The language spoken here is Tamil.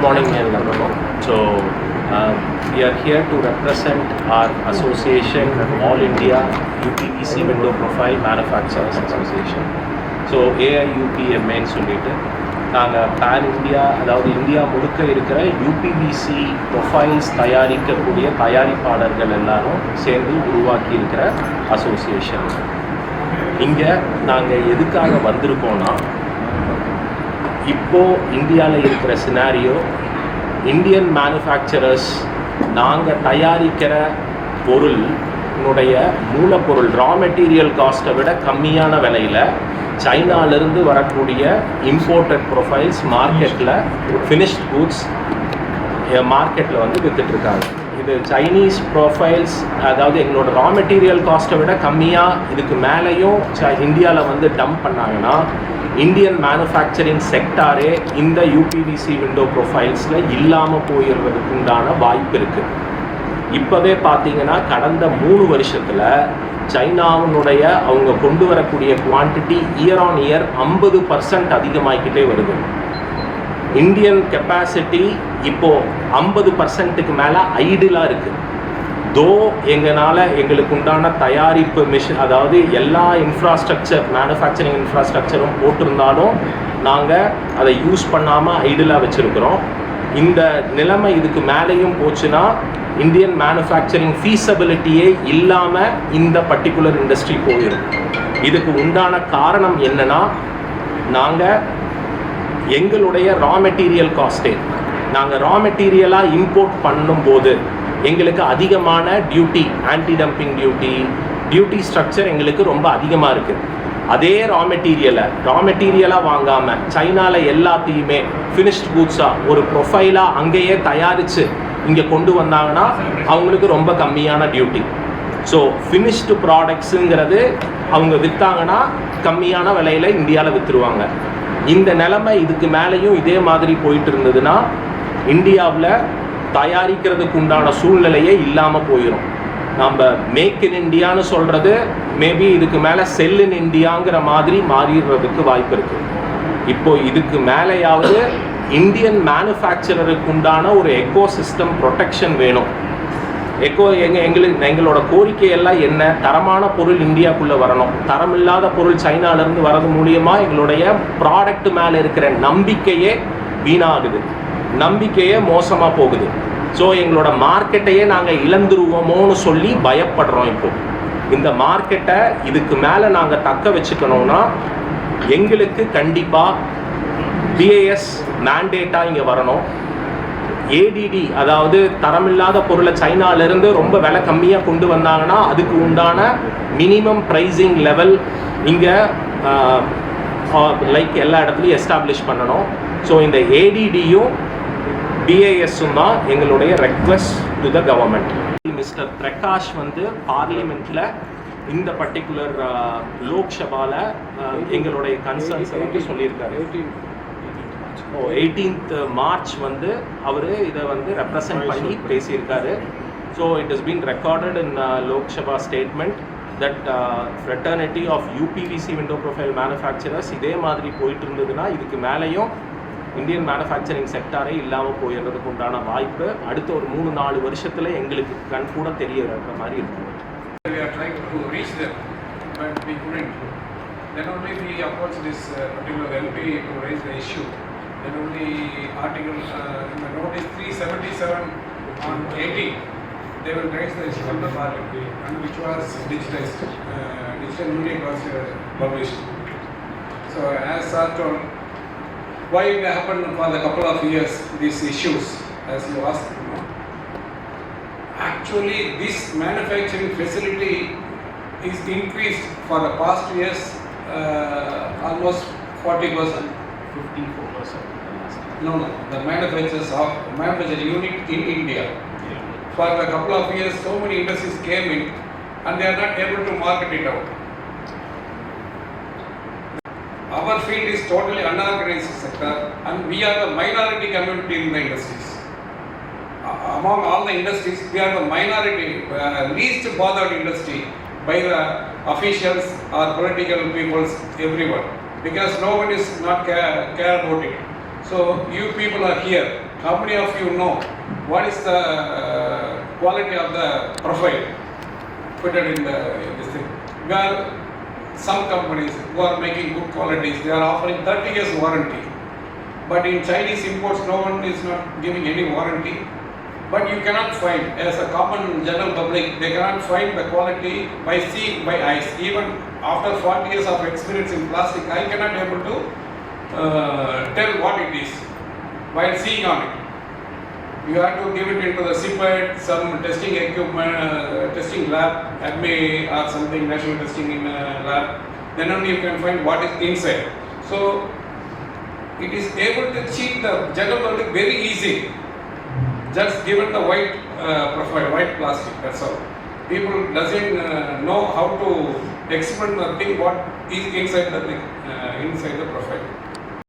morning, everyone. So we are here to represent our association, All India UPVC Window Profile Manufacturers Association. So AIUPMA சொல்லிட்டு நாங்கள் பேன் இந்தியா, அதாவது இந்தியா முழுக்க இருக்கிற யூபிவிசி ப்ரொஃபைல்ஸ் தயாரிக்கக்கூடிய தயாரிப்பாளர்கள் எல்லாரும் சேர்ந்து உருவாக்கி இருக்கிற அசோசியேஷன். இங்கே நாங்கள் எதுக்காக வந்திருக்கோன்னா, இப்போது இந்தியாவில் இருக்கிற சினாரியோ, இந்தியன் மேனுஃபேக்சரர்ஸ் நாங்கள் தயாரிக்கிற பொருளுடைய மூலப்பொருள் ரா மெட்டீரியல் காஸ்ட்டை விட கம்மியான விலையில் சைனாலிருந்து வரக்கூடிய இம்போர்ட்டட் ப்ரொஃபைல்ஸ் மார்க்கெட்டில் ஃபினிஷ்ட் கூட்ஸ் மார்க்கெட்டில் வந்து விற்றுட்ருக்காங்க. இது சைனீஸ் ப்ரொஃபைல்ஸ், அதாவது எங்களோட ரா மெட்டீரியல் காஸ்ட்டை விட கம்மியாக இதுக்கு மேலேயும் இந்தியாவில் வந்து டம்ப் பண்ணாங்கன்னா இந்தியன் மேனுஃபேக்சரிங் செக்டாரே இந்த யூபிவிசி விண்டோ ப்ரொஃபைல்ஸில் இல்லாமல் போயிடுறதுக்கு உண்டான வாய்ப்பு இருக்குது. இப்போவே பார்த்தீங்கன்னா கடந்த 3 வருஷத்தில் சைனாவினுடைய அவங்க கொண்டு வரக்கூடிய குவான்டிட்டி இயர் ஆன் இயர் 50% அதிகமாகிக்கிட்டே வருது. இந்தியன் கெப்பாசிட்டி இப்போது 50%க்கு மேலே ஐடிலாக இருக்குது. தோ எங்களுக்கு உண்டான தயாரிப்பு மிஷின், அதாவது எல்லா இன்ஃப்ராஸ்ட்ரக்சர் மேனுஃபேக்சரிங் இன்ஃப்ராஸ்ட்ரக்சரும் போட்டிருந்தாலும் நாங்கள் அதை யூஸ் பண்ணாமல் ஐடிலாக வச்சுருக்கிறோம். இந்த நிலைமை இதுக்கு மேலேயும் போச்சுன்னா இந்தியன் மேனுஃபேக்சரிங் ஃபீஸபிலிட்டியே இல்லாமல் இந்த பர்டிகுலர் இண்டஸ்ட்ரி போயிடும். இதுக்கு உண்டான காரணம் என்னென்னா, நாங்கள் எங்களுடைய ரா மெட்டீரியல் காஸ்ட்டே, நாங்கள் ரா மெட்டீரியலாக இம்போர்ட் பண்ணும்போது எங்களுக்கு அதிகமான duty, anti dumping duty structure எங்களுக்கு ரொம்ப அதிகமாக இருக்குது. அதே ரா மெட்டீரியலாக வாங்காமல் சைனாவில் எல்லாத்தையுமே ஃபினிஷ்ட் கூட்ஸாக ஒரு ப்ரொஃபைலாக அங்கேயே தயாரித்து இங்கே கொண்டு வந்தாங்கன்னா அவங்களுக்கு ரொம்ப கம்மியான டியூட்டி. ஸோ ஃபினிஷ்டு ப்ராடக்ட்ஸுங்கிறது அவங்க விற்றாங்கன்னா கம்மியான விலையில் இந்தியாவில் விற்றுருவாங்க. இந்த நிலைமை இதுக்கு மேலேயும் இதே மாதிரி போயிட்டு இருந்ததுன்னா இந்தியாவில் தயாரிக்கிறதுக்கு உண்டான சூழ்நிலையே இல்லாமல் போயிடும். நம்ம மேக் இன் இண்டியான்னு சொல்கிறது மேபி இதுக்கு மேலே செல் இன் இண்டியாங்கிற மாதிரி மாறிடுறதுக்கு வாய்ப்பு இருக்குது. இப்போது இதுக்கு மேலேயாவது இந்தியன் மேனுஃபேக்சரருக்கு உண்டான ஒரு எக்கோ சிஸ்டம் ப்ரொடெக்ஷன் வேணும். எங்களோட கோரிக்கையெல்லாம் என்ன? தரமான பொருள் இந்தியாவுக்குள்ளே வரணும். தரமில்லாத பொருள் சைனாலேருந்து வரது மூலியமாக எங்களுடைய ப்ராடக்ட் மேலே இருக்கிற நம்பிக்கையே வீணாகுது, நம்பிக்கையே மோசமாக போகுது. ஸோ எங்களோட மார்க்கெட்டையே நாங்கள் இழந்துருவோமோன்னு சொல்லி பயப்படுறோம். இப்போது இந்த மார்க்கெட்டை இதுக்கு மேலே நாங்கள் தக்க வச்சுக்கணுன்னா எங்களுக்கு கண்டிப்பாக பிஏஎஸ் மேண்டேட்டாக இங்கே வரணும். ஏடிடி, அதாவது தரமில்லாத பொருளை சைனாலேருந்து ரொம்ப விலை கம்மியாக கொண்டு வந்தாங்கன்னா அதுக்கு உண்டான மினிமம் ப்ரைஸிங் லெவல் இங்கே லைக் எல்லா இடத்துலையும் எஸ்டாப்ளிஷ் பண்ணணும். ஸோ இந்த ஏடிடியும் பிஏஎஸும் தான் எங்களுடைய request to the government. Mister Prakash வந்து பார்லிமெண்ட்டில் இந்த பர்டிகுலர் லோக்சபாவில் எங்களுடைய கன்சர்ன்ஸ் வந்து சொல்லியிருக்காரு. 18th March வந்து அவர் இதை வந்து ரெப்ரசன்ட் பண்ணி பேசியிருக்காரு. So it is been recorded in Lok Sabha statement that fraternity of UPVC window profile manufacturers இதே மாதிரி போயிட்டு இருந்ததுன்னா இதுக்கு மேலேயும் இந்தியன் மேனுஃபேக்சரிங் செக்டாரே இல்லாமல் போயிடுறதுக்கு உண்டான வாய்ப்பு அடுத்த ஒரு 3-4 வருஷத்தில் எங்களுக்கு கண் கூட தெரிய இருக்கிற மாதிரி இருக்கும். We are trying to reach them, but we couldn't. Then only we approached this particular LP to raise the issue. Then only article in the notice 377 on 18, they will raise the issue on the parliament, and which was digitized. Digital media was published. So as sir told, why it happened for the couple of years, these issues, as you asked, actually this manufacturing facility is increased for the past years almost 40%. 54%. No, the manufacturing unit in India. Yeah. For a couple of years, so many industries came in and they are not able to market it out. Our field is totally unorganized sector and we are the minority community in the industries. Among all the industries, we are the minority, least bothered industry by the officials or political peoples, everyone. Because no one is not care about it. So you people are here How many of you know what is the quality of the profile put it in this thing? Where some companies who are making good qualities, they are offering 30 years warranty. But in Chinese imports, no one is not giving any warranty. But you cannot find, as a common general public, they cannot find the quality by seeing by eyes. Even after 40 years of experience in plastic, I cannot able to tell what it is while seeing on it. You have to give it into the CPET, some testing equipment, testing lab, ADME or something, national testing in lab. Then only you can find what is inside. So it is able to cheat the general public very easy. Just given the white profile, white plastic, that's all. People doesn't know how to explain the thing what is inside the profile.